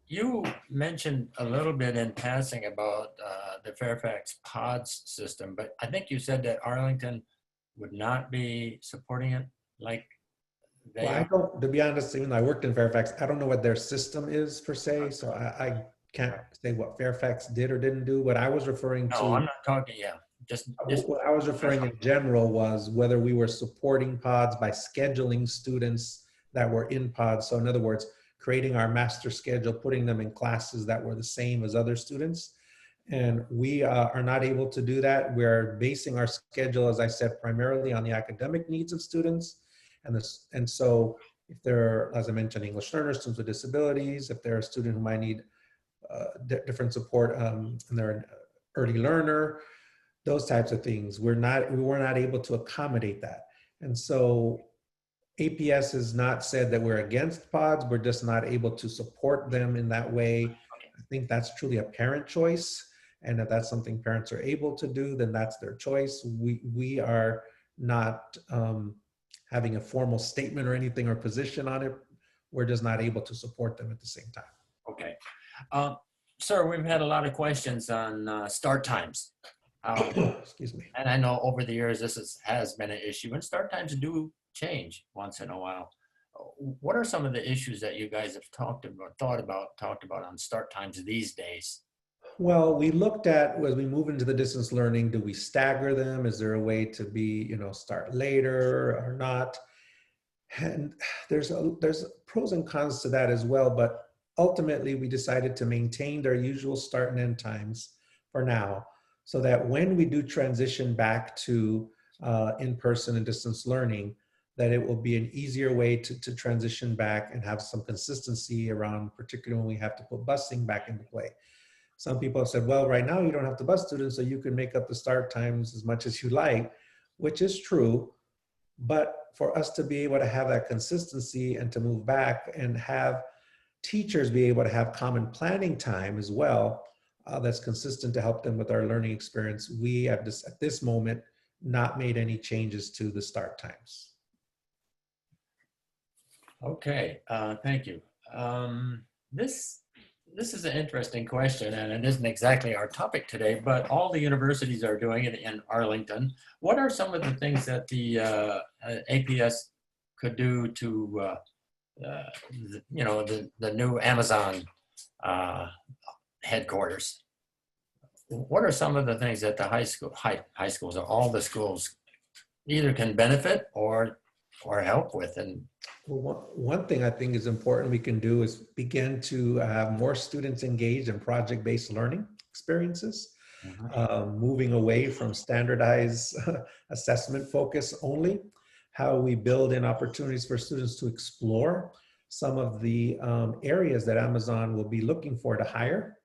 You mentioned a little bit in passing about the Fairfax PODS system, but I think you said that Arlington would not be supporting it like they Well, I don't, to be honest, even though I worked in Fairfax, I don't know what their system is per se. So I can't say what Fairfax did or didn't do. What I was referring No, to, I'm not talking, yeah, just what I was referring in general was whether we were supporting pods by scheduling students that were in pods. So in other words, creating our master schedule, putting them in classes that were the same as other students. And we are not able to do that. We're basing our schedule, as I said, primarily on the academic needs of students. And so if there are, as I mentioned, English learners, students with disabilities, if they're a student who might need different support, and they're an early learner, those types of things, we were not able to accommodate that. And so APS has not said that we're against pods, we're just not able to support them in that way. I think that's truly a parent choice. And if that's something parents are able to do, then that's their choice. We are not having a formal statement or anything or position on it. We're just not able to support them at the same time. okay. Sir, we've had a lot of questions on start times. Excuse me. And I know over the years has been an issue, and start times do change once in a while. What are some of the issues that you guys have talked about on start times these days? Well, we looked at, as we move into the distance learning, do we stagger them? Is there a way to be, start later or not? And there's pros and cons to that as well, but ultimately we decided to maintain their usual start and end times for now, so that when we do transition back to in-person and distance learning, that it will be an easier way to transition back and have some consistency around, particularly when we have to put busing back into play. Some people have said, well, right now you don't have to bus students, so you can make up the start times as much as you like, which is true. But for us to be able to have that consistency and to move back and have teachers be able to have common planning time as well, that's consistent to help them with our learning experience, we have at this moment not made any changes to the start times. Okay, thank you. This is an interesting question, and it isn't exactly our topic today, but all the universities are doing it in Arlington. What are some of the things that the APS could do to, the new Amazon headquarters? What are some of the things that the high schools or all the schools either can benefit or help with? And well, one thing I think is important we can do is begin to have more students engaged in project-based learning experiences, moving away from standardized assessment focus only. How we build in opportunities for students to explore some of the areas that Amazon will be looking for to hire.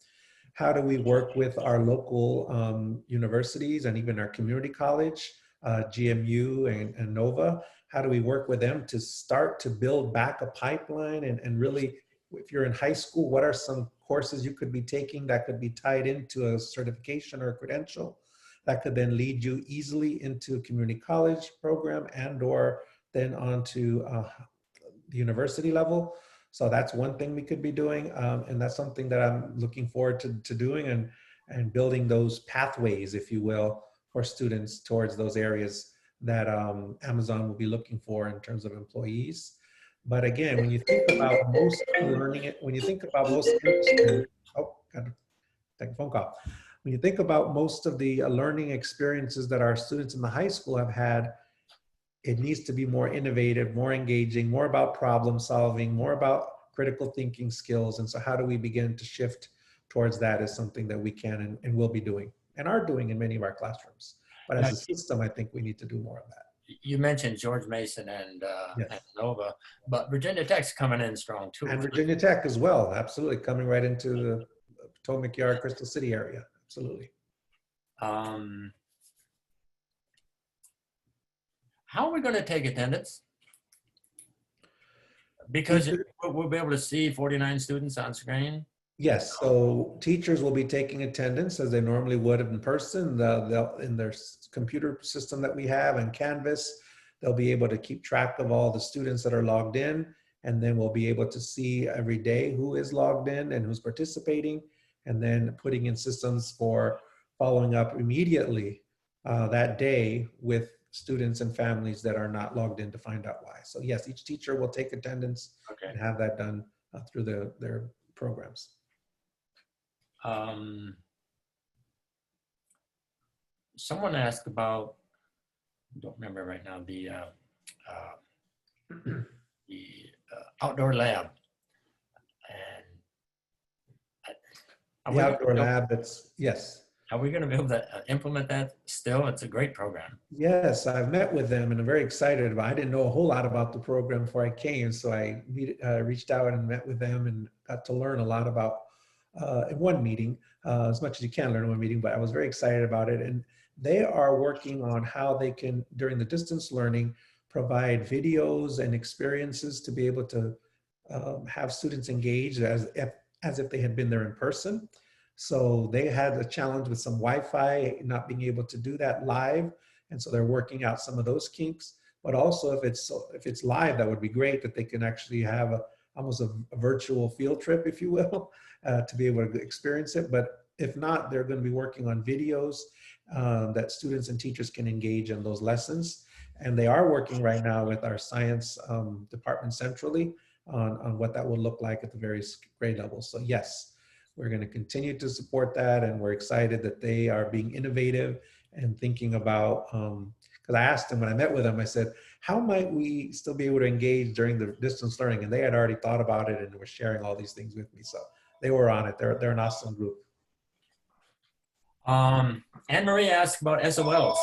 How do we work with our local universities and even our community college, GMU and Nova? How do we work with them to start to build back a pipeline and really, if you're in high school, what are some courses you could be taking that could be tied into a certification or a credential that could then lead you easily into a community college program and or then onto the university level? So that's one thing we could be doing. And that's something that I'm looking forward to doing and building those pathways, if you will, for students towards those areas. that Amazon will be looking for in terms of employees. But again, when you think about most learning, when you think about most industry, oh, got to take a phone call. When you think about most of the learning experiences that our students in the high school have had, it needs to be more innovative, more engaging, more about problem solving, more about critical thinking skills. And so how do we begin to shift towards that is something that we can and will be doing and are doing in many of our classrooms. But as Now, a system, I think we need to do more of that. you mentioned George Mason and Nova, but Virginia Tech's coming in strong too. And Virginia Tech as well, absolutely, coming right into the Potomac Yard, Crystal City area, absolutely. How are we going to take attendance? Because we'll be able to see 49 students on screen. Yes, so teachers will be taking attendance as they normally would in person. They'll in their computer system that we have and Canvas, they'll be able to keep track of all the students that are logged in, and then we'll be able to see every day who is logged in and who's participating, and then putting in systems for following up immediately that day with students and families that are not logged in to find out why. So yes, each teacher will take attendance and have that done through their programs. Someone asked about, don't remember right now, the outdoor lab. And the outdoor lab, that's, yes. Are we going to be able to implement that still? It's a great program. Yes, I've met with them and I'm very excited about it. I didn't know a whole lot about the program before I came, so I reached out and met with them and got to learn a lot about in one meeting, as much as you can learn in one meeting, but I was very excited about it. And they are working on how they can, during the distance learning, provide videos and experiences to be able to have students engaged as if they had been there in person. So they had a challenge with some Wi-Fi, not being able to do that live. And so they're working out some of those kinks, but also if it's live, that would be great that they can actually have almost a virtual field trip, if you will, to be able to experience it. But if not, they're going to be working on videos that students and teachers can engage in those lessons. And they are working right now with our science department centrally on what that will look like at the various grade levels. So yes, we're going to continue to support that, and we're excited that they are being innovative and thinking about, because I asked them when I met with them, I said, how might we still be able to engage during the distance learning? And they had already thought about it and were sharing all these things with me. So they were on it. They're an awesome group. Anne Marie asked about SOLs.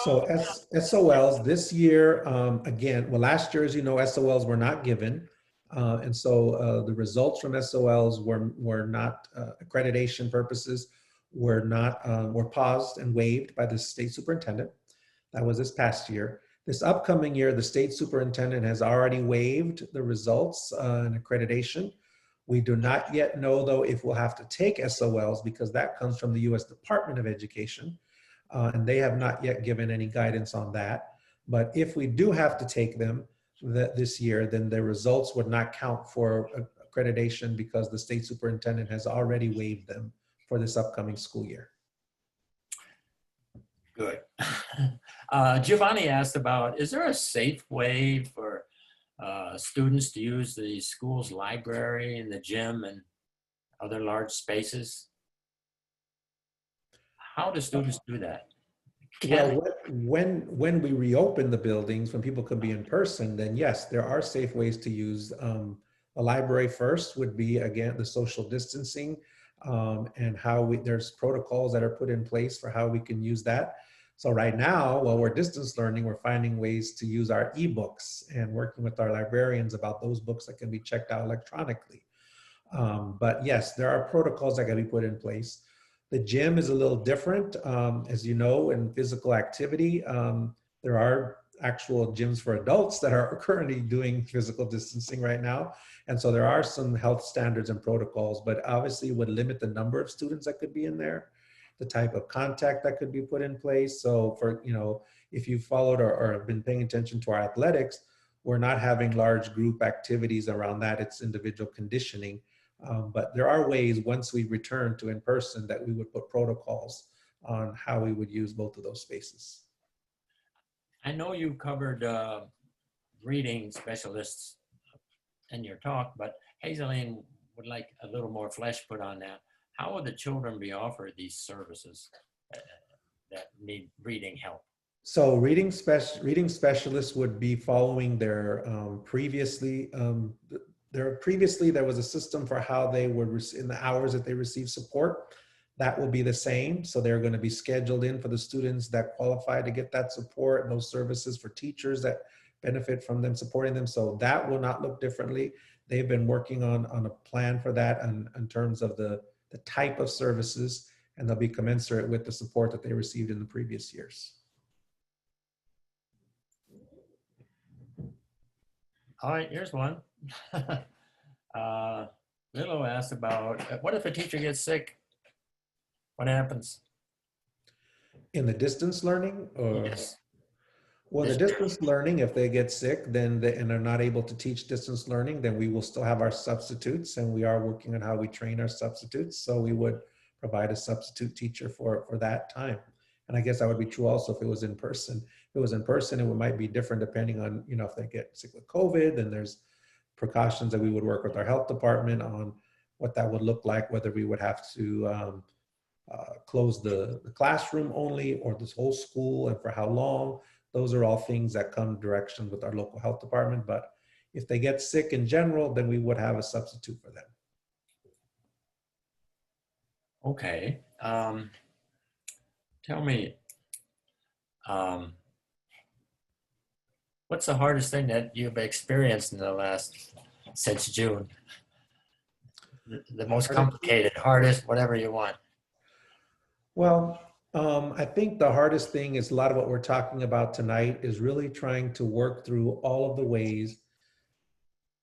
So SOLs this year, again, well, last year, as you know, SOLs were not given. And so the results from SOLs were not, accreditation purposes were paused and waived by the state superintendent. That was this past year. This upcoming year, the state superintendent has already waived the results and accreditation. We do not yet know, though, if we'll have to take SOLs, because that comes from the U.S. Department of Education, and they have not yet given any guidance on that. But if we do have to take them this year, then the results would not count for accreditation because the state superintendent has already waived them for this upcoming school year. Good. Giovanni asked about, is there a safe way for students to use the school's library and the gym and other large spaces? How do students do that? Well, when we reopen the buildings, when people can be in person, then yes, there are safe ways to use. The library first would be, again, the social distancing and how there's protocols that are put in place for how we can use that. So right now, while we're distance learning, we're finding ways to use our ebooks and working with our librarians about those books that can be checked out electronically. But yes, there are protocols that can be put in place. The gym is a little different. As you know, in physical activity, there are actual gyms for adults that are currently doing physical distancing right now. And so there are some health standards and protocols, but obviously would limit the number of students that could be in there, the type of contact that could be put in place. So for, if you followed or have been paying attention to our athletics, we're not having large group activities around that. It's individual conditioning. But there are ways once we return to in person that we would put protocols on how we would use both of those spaces. I know you covered reading specialists in your talk, but Hazeline would like a little more flesh put on that. How would the children be offered these services that need reading help? So reading specialists would be following their previously there was a system for how they would in the hours that they receive support. That will be the same. So they're going to be scheduled in for the students that qualify to get that support and those services for teachers that benefit from them supporting them. So that will not look differently. They've been working on a plan for that in terms of the type of services, and they'll be commensurate with the support that they received in the previous years. All right, here's one. Lilo asked about, what if a teacher gets sick? What happens? In the distance learning? Or? Yes. Well, the distance learning, if they get sick, then and are not able to teach distance learning, then we will still have our substitutes, and we are working on how we train our substitutes. So we would provide a substitute teacher for that time. And I guess that would be true also if it was in person. If it was in person, it might be different depending on, you know, if they get sick with COVID, then there's precautions that we would work with our health department on what that would look like, whether we would have to close the classroom only or this whole school and for how long. Those are all things that come direction with our local health department. But if they get sick in general, then we would have a substitute for them. Okay. Tell me, what's the hardest thing that you've experienced in the last, since June? The most complicated, hardest, whatever you want. Well, I think the hardest thing is a lot of what we're talking about tonight is really trying to work through all of the ways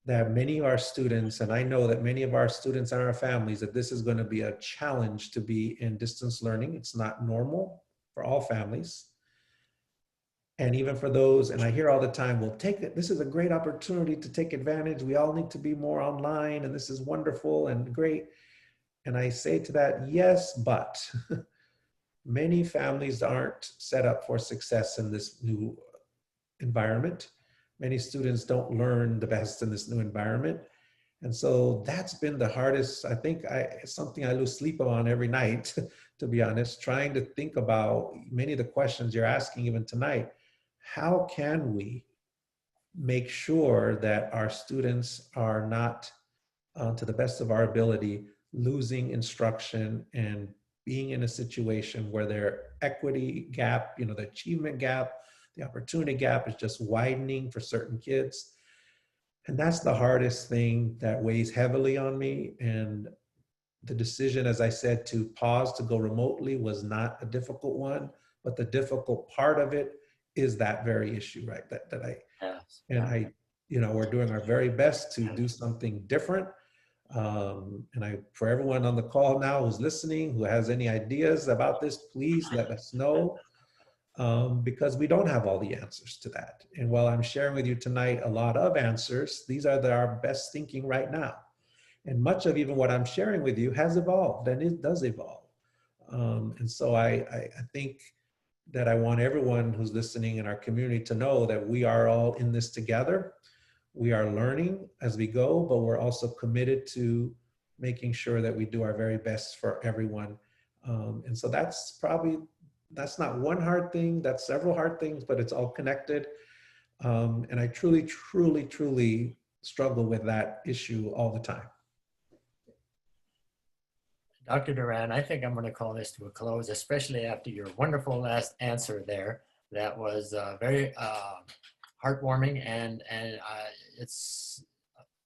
that many of our students, and I know that many of our students and our families, that this is going to be a challenge to be in distance learning. It's not normal for all families. And even for those, and I hear all the time, well, take it, this is a great opportunity to take advantage. We all need to be more online, and this is wonderful and great. And I say to that, yes, but many families aren't set up for success in this new environment. Many students don't learn the best in this new environment. And so that's been the hardest. I think it's something I lose sleep on every night, to be honest, trying to think about many of the questions you're asking even tonight. How can we make sure that our students are not, to the best of our ability, losing instruction and being in a situation where their equity gap, you know, the achievement gap, the opportunity gap is just widening for certain kids. And that's the hardest thing that weighs heavily on me. And the decision, as I said, to pause to go remotely was not a difficult one, but the difficult part of it is that very issue, right? You know, we're doing our very best to do something different. And for everyone on the call now who's listening, who has any ideas about this, please let us know, because we don't have all the answers to that. And while I'm sharing with you tonight a lot of answers, these are our best thinking right now. And much of even what I'm sharing with you has evolved, and it does evolve. And so I think that I want everyone who's listening in our community to know that we are all in this together. We are learning as we go, but we're also committed to making sure that we do our very best for everyone. And so that's not one hard thing, that's several hard things, but it's all connected. And I truly, truly, truly struggle with that issue all the time. Dr. Duran, I think I'm going to call this to a close, especially after your wonderful last answer there. That was very heartwarming, and it's,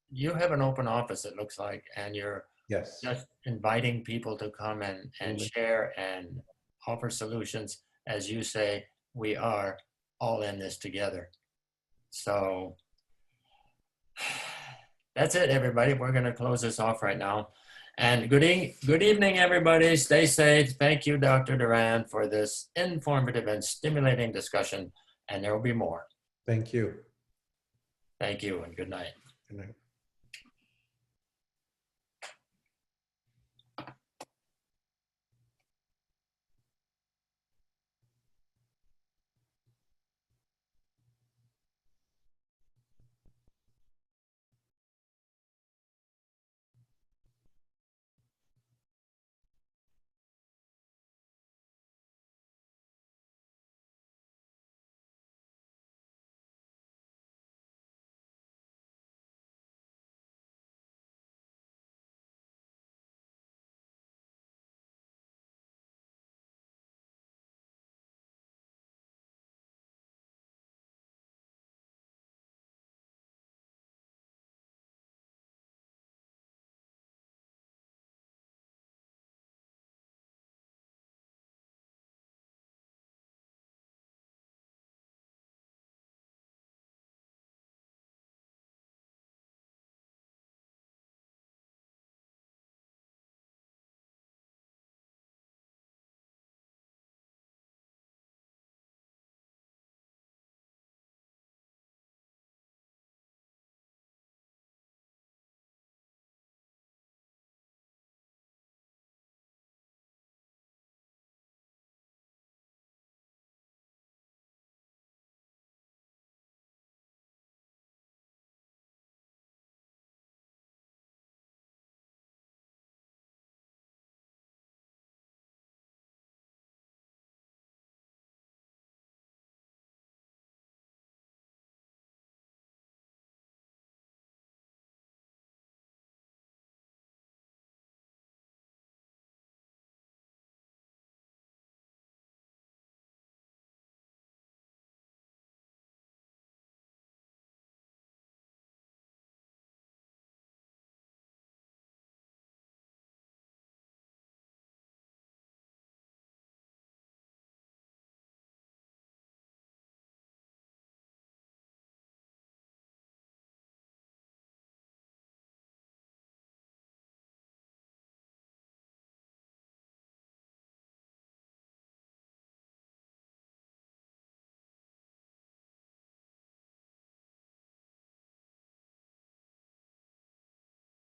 you have an open office, it looks like, and you're just inviting people to come and share and offer solutions. As you say, we are all in this together. So that's it, everybody. We're going to close this off right now. And good evening, everybody. Stay safe. Thank you, Dr. Duran, for this informative and stimulating discussion. And there will be more. Thank you. Thank you, and good night. Good night.